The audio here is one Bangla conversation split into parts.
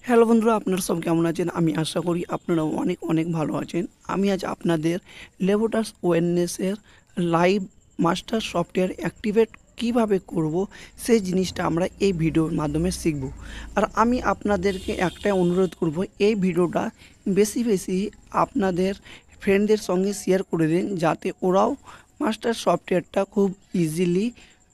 হ্যালো বন্ধুরা, আপনারা সব কেমন আছেন? আমি আশা করি আপনারা অনেক অনেক ভালো আছেন। আমি আজ আপনাদের লেবোটাস ওয়েলনেসের লাইভ মাস্টার সফটওয়্যার অ্যাক্টিভেট কিভাবে করব সেই জিনিসটা আমরা এই ভিডিওর মাধ্যমে শিখব। আর আমি আপনাদেরকে একটাই অনুরোধ করব, এই ভিডিওটা বেশি বেশি আপনাদের ফ্রেন্ডদের সঙ্গে শেয়ার করে দিন, যাতে ওরাও মাস্টার সফটওয়্যারটা খুব ইজিলি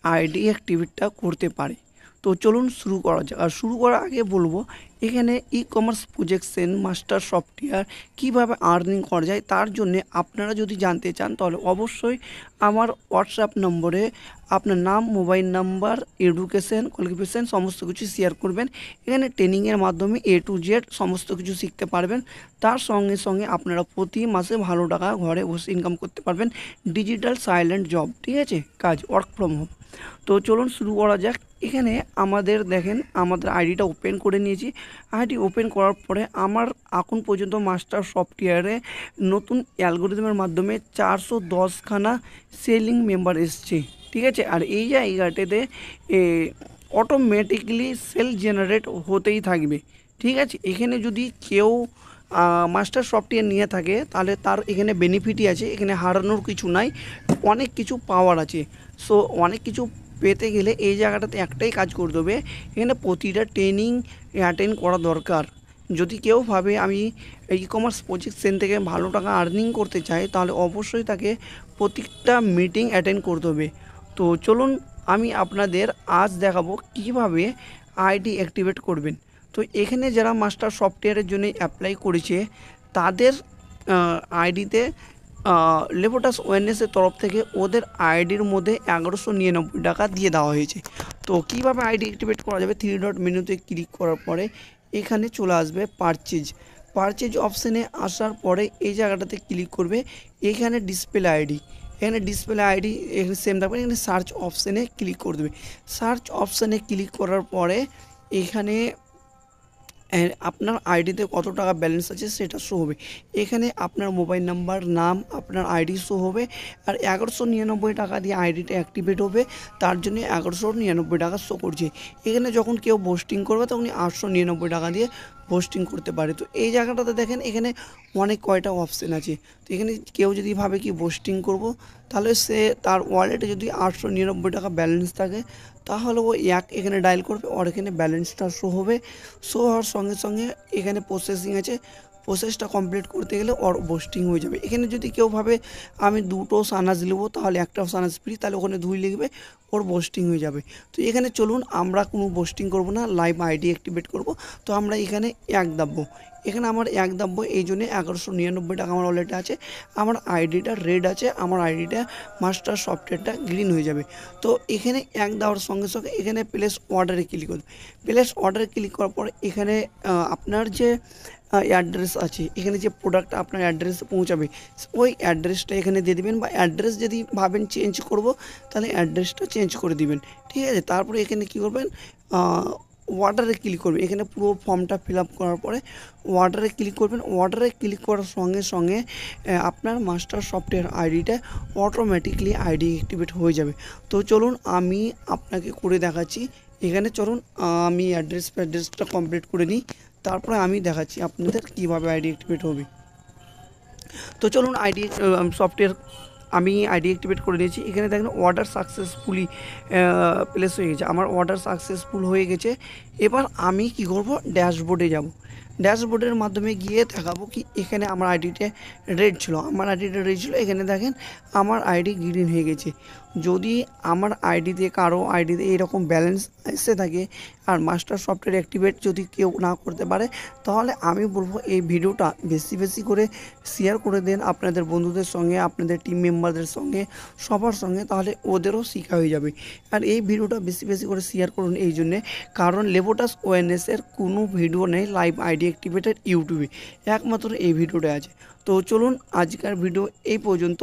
আইডি অ্যাক্টিভেটটা করতে পারে। তো চলুন শুরু করা যাক। আর শুরু করার আগে বলবো, এখানে e commerce projection master software কিভাবে আর্নিং করা যায় তার জন্য আপনারা যদি জানতে চান তাহলে অবশ্যই আমার হোয়াটসঅ্যাপ নম্বরে আপনার নাম, মোবাইল নাম্বার, এডুকেশন, কোয়ালিফিকেশন সমস্ত কিছু শেয়ার করবেন। এখানে ট্রেনিংয়ের মাধ্যমে A to Z সমস্ত কিছু শিখতে পারবেন। তার সঙ্গে সঙ্গে আপনারা প্রতি মাসে ভালো টাকা ঘরে বসে ইনকাম করতে পারবেন। ডিজিটাল সাইলেন্ট জব, ঠিক আছে, কাজ, ওয়ার্ক ফ্রম হোম। তো চলুন শুরু করা যাক। এখানে আমাদের দেখেন, আমাদের আইডিটা ওপেন করে নিয়েছি। আইডি ওপেন করার পরে আমার এখন পর্যন্ত মাস্টার সফটওয়্যারে নতুন অ্যালগোরিদমের মাধ্যমে 410খানা সেলিং মেম্বার এসছে, ঠিক আছে। আর এই জায়গাটাতে অটোমেটিকলি সেল জেনারেট হতেই থাকবে, ঠিক আছে। এখানে যদি কেউ মাস্টার সফটওয়্যার নিয়ে থাকে তাহলে তার এখানে বেনিফিটই আছে, এখানে হারানোর কিছু নাই, অনেক কিছু পাওয়ার আছে। সো অনেক কিছু পেতে গেলে এই জায়গাটাতে একটাই কাজ করতে হবে, এখানে প্রতিটা ট্রেনিং অ্যাটেন্ড করা দরকার। যদি কেউ ভাবে আমি ই কমার্স প্রজেকশন থেকে ভালো টাকা আর্নিং করতে চাই তাহলে অবশ্যই তাকে প্রত্যেকটা মিটিং অ্যাটেন্ড করতে হবে। তো চলুন আমি আপনাদের আজ দেখাবো কিভাবে আইডি অ্যাক্টিভেট করবেন। তো এখানে যারা মাস্টার সফটওয়্যারের জন্য অ্যাপ্লাই করেছে তাদের আইডিতে লেবোটাস ওয়েলনেসের তরফ থেকে ওদের আইডির মধ্যে 1199 টাকা দিয়ে দেওয়া হয়েছে। তো কীভাবে আইডি অ্যাক্টিভেট করা যাবে, 3 ডট মেনুতে ক্লিক করার পরে এখানে চলে আসবে পারচেজ অপশানে আসার পরে এই জায়গাটাতে ক্লিক করবে। এখানে ডিসপ্লে আইডি, এখানে সেম থাকবে। এখানে সার্চ অপশানে ক্লিক করে দেবে। সার্চ অপশানে ক্লিক করার পরে এখানে আপনার আইডিতে কত টাকা ব্যালেন্স আছে সেটা শো হবে। এখানে আপনার মোবাইল নাম্বার, নাম, আপনার আইডি শো হবে। আর 1199 টাকা দিয়ে আইডিটা অ্যাক্টিভেট হবে, তার জন্য 1199 টাকা শো করছে। এখানে যখন কেউ পোস্টিং করবে তখন 899 টাকা দিয়ে পোস্টিং করতে পারে। তো এই জায়গাটাতে দেখেন এখানে অনেক কয়টা অপশান আছে। তো এখানে কেউ যদি ভাবে কি পোস্টিং করব, তাহলে সে তার ওয়ালেটে যদি 899 টাকা ব্যালেন্স থাকে তাহলে ও এখানে ডায়াল করবে, ওর এখানে ব্যালেন্সটা শো হবে। শো হওয়ার সঙ্গে সঙ্গে এখানে প্রসেসিং আছে, প্রসেসটা কমপ্লিট করতে গেলে ওর পোস্টিং হয়ে যাবে। এখানে যদি কেউ ভাবে আমি দুটো সানাজ নেবো তাহলে একটা সানাজ ফ্রি, তাহলে ওখানে 2 লিখবে, ওর পোস্টিং হয়ে যাবে। তো এখানে চলুন আমরা কোনো পোস্টিং করব না, লাইভ আইডি অ্যাক্টিভেট করব। তো আমরা এখানে এক দাববো, এখানে আমার এক দাববো, এই জন্যে 1199 টাকা আমার ওয়ালেটে আছে। আমার আইডিটা রেড আছে, আমার আইডিটা মাস্টার সফটওয়্যারটা গ্রিন হয়ে যাবে। তো এখানে এক দেওয়ার সঙ্গে সঙ্গে এখানে প্লেস অর্ডারে ক্লিক করবে। প্লেস অর্ডারে ক্লিক করার পর এখানে আপনার যে অ্যাড্রেস আছে, এখানে যে প্রোডাক্ট আপনার অ্যাড্রেসে পৌঁছাবে ওই অ্যাড্রেসটা এখানে দিয়ে দেবেন, বা অ্যাড্রেস যদি ভাবেন চেঞ্জ করব তাহলে অ্যাড্রেসটা চেঞ্জ করে দিবেন, ঠিক আছে। তারপরে এখানে কী করবেন, অর্ডারে ক্লিক করবেন। এখানে পুরো ফর্মটা ফিল আপ করার পরে অর্ডারে ক্লিক করবেন। অর্ডারে ক্লিক করার সঙ্গে সঙ্গে আপনার মাস্টার সফটওয়্যার আইডিটা অটোমেটিকলি আইডি অ্যাক্টিভেট হয়ে যাবে। তো চলুন আমি আপনাকে করে দেখাচ্ছি। এখানে চলুন আমি অ্যাড্রেসটা কমপ্লিট করে নিই, তারপরে আমি দেখাচ্ছি আপনাদের কীভাবে আইডি অ্যাক্টিভেট হবে। তো চলুন সফটওয়্যার আমি আইডি অ্যাক্টিভেট করে নিয়েছি। এখানে দেখেন অর্ডার সাকসেসফুলি প্লেস হয়ে গেছে, আমার অর্ডার সাকসেসফুল হয়ে গেছে। এবার আমি কি করব, ড্যাশবোর্ডে যাব। ড্যাশবোর্ডের মাধ্যমে গিয়ে দেখাবো কি এখানে আমার আইডিটা রেড ছিল, এখানে দেখেন আমার আইডি গ্রিন হয়ে গেছে। যদি আমার আইডিতে কারো আইডিতে এরকম ব্যালেন্স এসে থাকে আর মাস্টার সফটওয়্যার অ্যাক্টিভেট যদি কেউ না করতে পারে, তাহলে আমি বলবো এই ভিডিওটা বেশি বেশি করে শেয়ার করে দেন আপনাদের বন্ধুদের সঙ্গে, আপনাদের টিম মেম্বারদের সঙ্গে, সবার সঙ্গে, তাহলে ওদেরও শেখা হয়ে যাবে। আর এই ভিডিওটা বেশি বেশি করে শেয়ার করুন এই জন্যে, কারণ লেবোটাস ওয়েলনেসের কোনো ভিডিও নেই লাইভ আইডি অ্যাক্টিভেটেড ইউটিউবে, একমাত্র এই ভিডিওটা আছে। তো চলুন আজকের ভিডিও এই পর্যন্ত।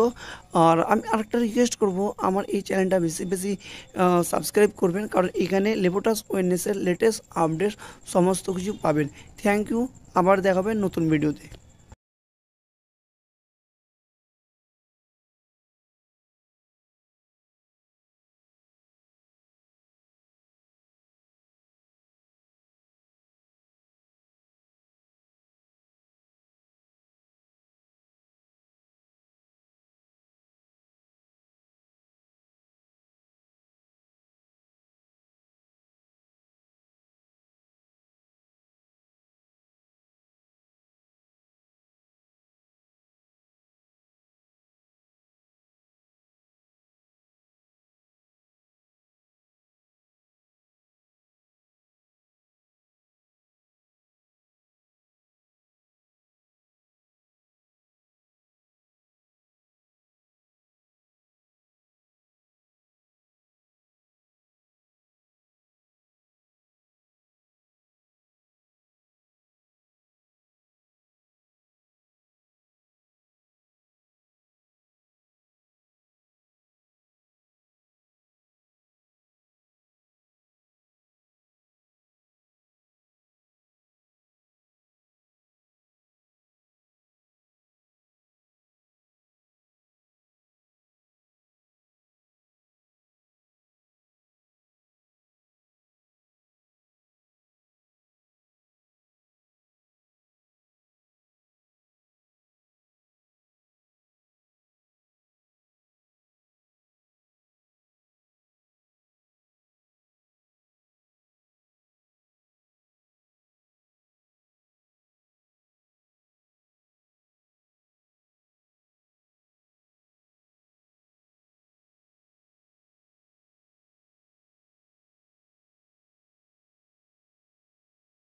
আর আমি আরেকটা রিকোয়েস্ট করব, আমার এই চ্যানেলটা বেশি বেশি সাবস্ক্রাইব করবেন, কারণ এখানে লেবোটাস ওয়েলনেসের লেটেস্ট আপডেট সমস্ত কিছু পাবেন। থ্যাংক ইউ, আবার দেখাবেন নতুন ভিডিওতে।